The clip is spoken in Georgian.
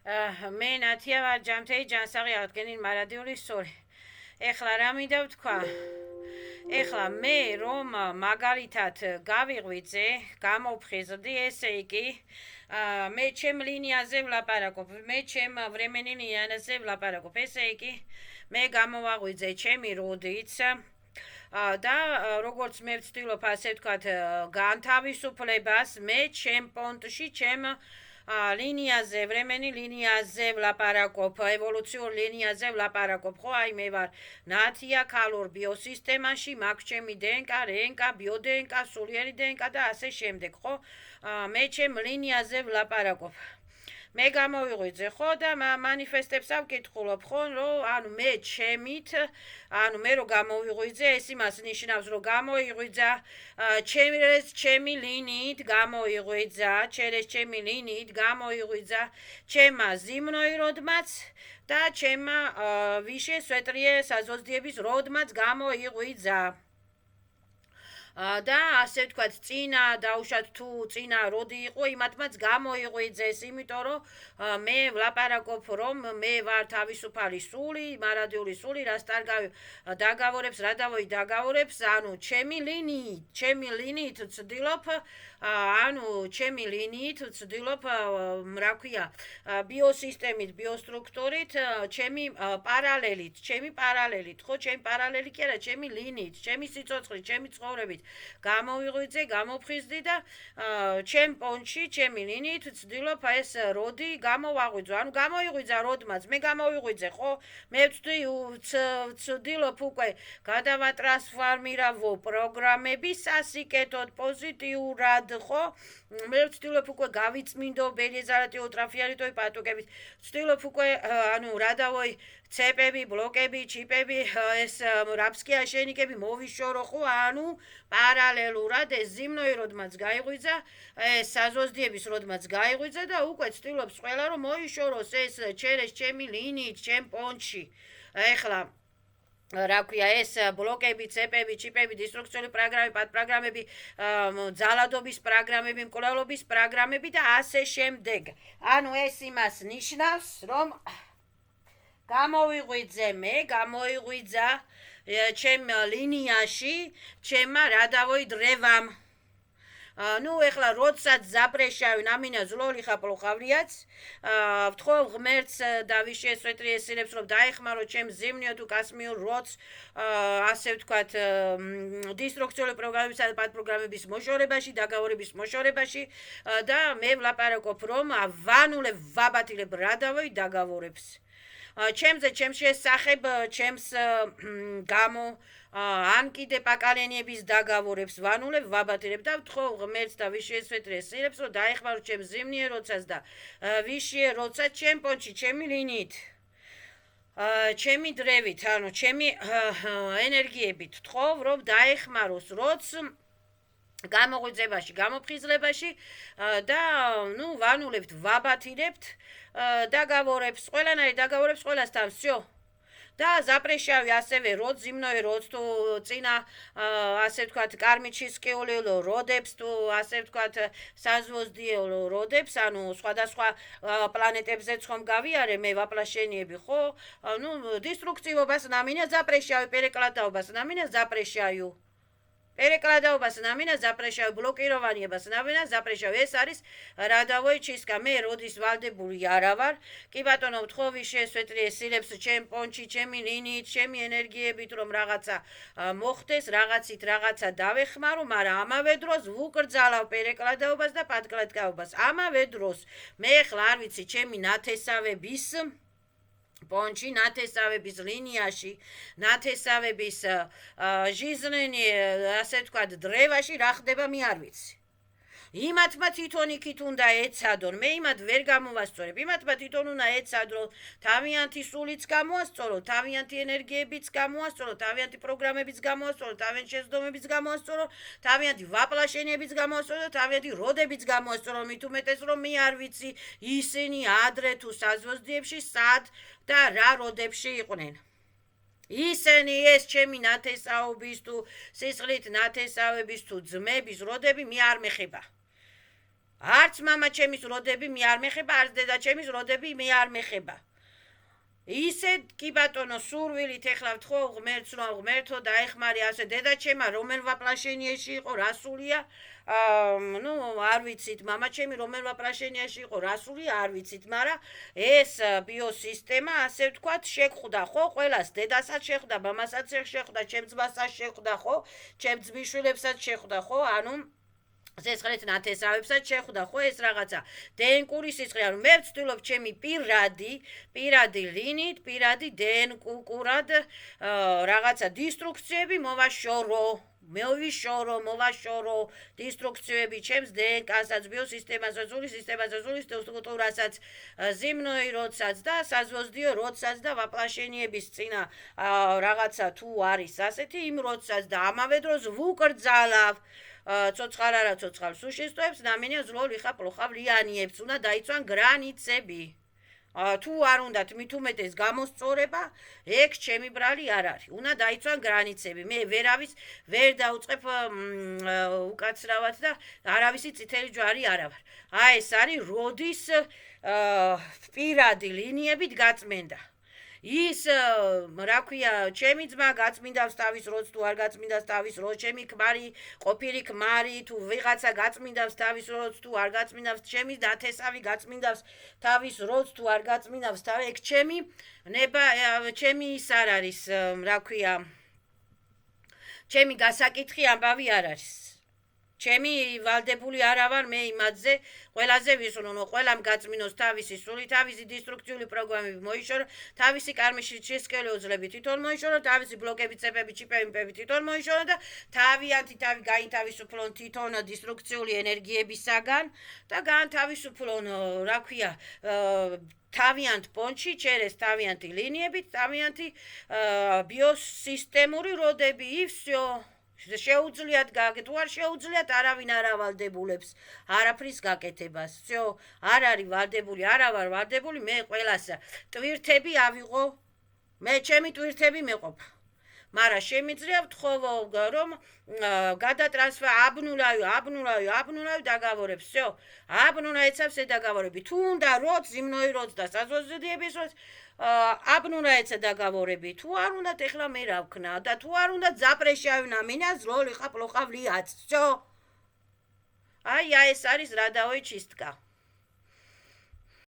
მე ნათია ვარ ჯანმრთელი ჯანსაღი აღდგენილ მარადიული სული. ეხლა რა მინდა ვთქვა? ეხლა მე რომ მაგალითად გავიღვიძე, გამოვხიზდი, ესე იგი მე ჩემ ლინიაზე ვლაპარაკობ, მე ჩემ времени ლინიაზე ვლაპარაკობ, ესე იგი მე გამოვაღვიძე ჩემი როდიც და როგორც მე ვცდილობ ასე ვთქვათ განთავისუფლებას მე ჩემ პონტში ჩემ ლინიაზე, времени ლინიაზე ვლაპარაკობ, ევოლუციურ ლინიაზე ვლაპარაკობ, ხო, აი მე ვარ ნათია ქალურ ბიოსისტემაში, მაქვს ჩემი DNK, RNK, ბიოდნკ, სულიერი DNK და ასე შემდეგ, ხო? მე ჩემ ლინიაზე ვლაპარაკობ. მე გამოვიღვიძე, ხო და მანიფესტებს ავკითხულობ, ხო, რომ ანუ მე ჩემით, ანუ მე რომ გამოვიღვიძე, ეს იმას ნიშნავს, რომ გამოიღვიძა ჩემი ლინიით გამოიღვიძა, ჩემი ლინიით გამოიღვიძა ჩემმა ზიმნოიროდმაც და ჩემმა ვიშე სვეტრიე საზოგადოების როდმაც გამოიღვიძა. და ასე ვთქვათ, წინა დაუშვათ თუ წინა როდი იყო, იმათმაც გამოიღვიძეს, იმიტომ რომ მე ვლაპარაკობ, რომ მე ვარ თავისუფალი სული, მარადიული სული, რას დაგավորებს, რა დაგավորებს, ანუ ჩემი ლინიით ვცდილობ, ანუ ჩემი ლინიით ვცდილობ, რა ქვია, ბიოსისტემით, ბიოსტრუქტურით, ჩემი პარალელით, ხო, ჩემი პარალელი კი არა, ჩემი ლინიით, ჩემი სიცოცხლით, ჩემი ცხოვრებით გამოვიღვიძე, გამოვხიზდი და ჩემ პონტში, ჩემი ლინიით ვცდილობ ეს როდი გამოვაღვიძო. ანუ გამოიღვიძა როდმაც, მე გამოვიღვიძე, ხო? მე ვცდილობ უკვე გადავატრანსფორმირავო პროგრამები სასიკეთოდ, პოზიტიურად, ხო? მე ვცდილობ უკვე გავიწმინდო ბერიეზარატი ულტრაფიოლეტური პატოგებით. ვცდილობ უკვე ანუ რადავოი ცეპები, ბლოკები, ჩიპები, ეს რაფსკი აშენიკები მოვიშორო, ხო? ანუ პარალელურად ეს ზიმნოიროდმაც გაიღვიძა, ეს საზოგადოების როდმაც გაიღვიძა და უკვე ვცდილობს ყველა რომ მოიშოროს ეს ჩემი ლინიით, ჩემ პონტში. ეხლა რა ქვია ეს ბლოკები, ცეპები, ჩიპები, დისტრუქციული პროგრამები, პატპროგრამები, ძალადობის პროგრამები, მკვლელობის პროგრამები და ასე შემდეგ. ანუ ეს იმას ნიშნავს, რომ გამოიღვიძა ჩემ ლინიაში, ჩემმა რადავოი დრევამ. ну, ეხლა როდესაც ზაპრეშავი ნამინა ზლოლი ხაპლოხავრიაც, ვთხოვ ღმერთს და ვიშე სვეტრიესილებს, რომ დაეხმარო ჩემ ზიმნიო თუ კასმიურ როდს, ასე ვთქვათ, დისტრუქციული პროგრამებისა და პატპროგრამების მოშორებაში, დაგավորების მოშორებაში და მე ვლაპარაკობ, რომ ვანულებ, ვაბათილებ რადავოი დაგավորებს. ჩემზე, ჩემს შესახებ, ჩემს გამო ან კიდე პაკალენიების დაგավորებს ვანულებ, ვაბათილებ და ვთხოვ ღმერთს და ვიშეესვეტრიესილებს, რომ დაეხმარო ჩემ ზიმნიე როდსაც და ვიშიე როდსაც ჩემ პონტში, ჩემი ლინიით, ჩემი დრევით, ანუ ჩემი ენერგიებით ვთხოვ, რომ დაეხმაროს როდს გამოღვიძებაში, გამოფხიზლებაში და ნუ ვანულებთ, ვაბათილებთ დაგավորებს, ყველანაირ დაგավորებს ყველასთან, всё. და ზაპრეშავი ასევე როდ ზიმნოე როდ თუ წინა ასე ვთქვათ კარმიჩისკიული როდებს თუ ასე ვთქვათ საზოგადოებრივ როდებს, ანუ სხვადასხვა პლანეტებზეც ხომ გავიარე მე ვაპლაშენიები, ხო? ну დისტრუქციობას ნამინა ზაპრეშავი, პერეკლატაობას ნამინა ზაპრეშავი. პერეკლადაობას ნამინა ზაპრეშავი, ბლოკიროვანიებას ნამინა ზაპრეშავი. ეს არის რადავოი ჩისკა. მე როდის ვალდებული არა ვარ. კი ბატონო, ვთხოვი შეესვეტრიესილებს ჩემ პონტში, ჩემი ლინიით, ჩემი ენერგიებით, რომ რაღაცა მოხდეს, რაღაცით რაღაცა დავეხმარო, მაგრამ ამავე დროს ვუკრძალავ პერეკლადაობას და პატკლატკაობას. ამავე დროს მე ახლა არ ვიცი ჩემი ნათესავების პონტში, ნათესავების ლინიაში, ნათესავების ჟიზნენი, ასე ვთქვათ, დრევაში რა ხდება მე არ ვიცი. იმათმა თვითონ იქით უნდა ეცადონ, მე იმათ ვერ გამოვასწორებ, იმათმა თვითონ უნდა ეცადონ, თავიანთი სულიც გამოასწორონ, თავიანთი ენერგიებიც გამოასწორონ, თავიანთი პროგრამებიც გამოასწორონ, თავიანთი შეცდომებიც გამოასწორონ, თავიანთი ვაპლაშენებიც გამოასწორონ, თავიანთი როდებიც გამოასწორონ, მით უმეტეს რომ მე არ ვიცი ისინი ადრე თუ საზოგადოებაში სად და რა როდებში იყვნენ. ისინი ეს ჩემი ნათესაობის თუ სისხლით ნათესავების თუ ძმების როდები მე არ მეხება. არც მამა ჩემის როდები მე არ მეხება, არც დედა ჩემის როდები მე არ მეხება. ისე კი ბატონო სურვილით ეხლა ვთხოვ ღმერთს რომ ღმერთო დაეხმარი ასე დედა ჩემა რომელ ვაპლაშენიაში იყო რასულია არ ვიცით მამა ჩემი რომელ ვაპლაშენიაში იყო რასულია არ ვიცით მაგრამ ეს ბიოსისტემა ასე ვთქვათ შეხვდა ხო ყველას დედასაც შეხვდა მამასაც შეხვდა ჩემ ძმასაც შეხვდა ხო ჩემ ძმისშვილებსაც შეხვდა ხო ანუ ზესხლეთ ნათესავებსაც შეხვდა ხო ეს რაღაცა დნკ-ური სისხლი ანუ მე ვცდილობ ჩემი პირადი ლინით პირადი დნკ-ურად რაღაცა დისტრუქციები მოვაშორო დისტრუქციები ჩემს დნკ-საც ბიოსისტემასაც სული სისტემასაც სული სტრუქტურასაც ზიმნოი როდსაც და საზვოზდიო როდსაც და ვაპლაშენიების წინა რაღაცა თუ არის ასეთი იმ როდსაც და ამავე დროს ვუკრძალავ ცოცხალ არა ცოცხალ სუშისტებს ნამინია ზლო ლიხა პლოხა ვლიანიებს უნდა დაიცვან გრანიცები თუ არ უნდათ მით უმეტეს გამოსწორება ეგ ჩემი ბრალი არ არის უნდა დაიცვან გრანიცები მე ვერავის ვერ დაუწყებ უკაცრავად და არავისი წითელი ჯვარი არა ვარ ეს არის როდის პირადი ლინიებით გაწმენდა ის რა ქვია ჩემი ძმა გაწმინდავს თავის როც თუ არ გაწმინდავს თავის როც ჩემი ქმარი ყოფილი ქმარი თუ ვიღაცა გაწმინდავს თავის როც თუ არ გაწმინდავს ჩემი დათესავი გაწმინდავს თავის როც თუ არ გაწმინდავს თავი ეგ ჩემი ნება ჩემი ის არ არის რა ქვია ჩემი გასაკითხი ამბავი არ არის ჩემი ვალდებული არა ვარ მე იმაზე ყველაზე ვისურვო ყველამ გაწმინოს თავისი სული თავისი დისტრუქციული პროგრამები მოიშორო თავისი კარმიში შესკელი უძლები თვითონ მოიშორო თავისი ბლოკები წებები ჩიპები თვითონ მოიშორო და თავიანთი თავი გაინთავისუფლონ თვითონ დისტრუქციული ენერგიებისაგან და განთავისუფლონ რა ქვია თავიანთ პონჩი ჩერეს თავიანთი ლინიებით თავიანთი ბიოსისტემური როდები ივსო შეუძლიათ თუ არ შეუძლიათ არავინ არ ავალდებულებს არაფრის გაკეთებას всё არ არის ვალდებული არა ვარ ვალდებული მე ყველას ტვირთები ავიღო მე ჩემი ტვირთები მეყოფა მაგრამ შემიძლია ვთხოვო რომ გადატრანსფერ აბნულავი დაგավորებ всё აბნულა ეცავს დაგավորები თუ უნდა როც ზიმნოი როც და საზვოზდიების როც აბნულა ეცა დაგավորები თუ არ უნდა ეხლა მე რა ვქნა და თუ არ უნდა ზაპრეშავნა მინა ზლოლი ხა პლოხა ვლიაც всё აი ეს არის რადაოი ჩისტკა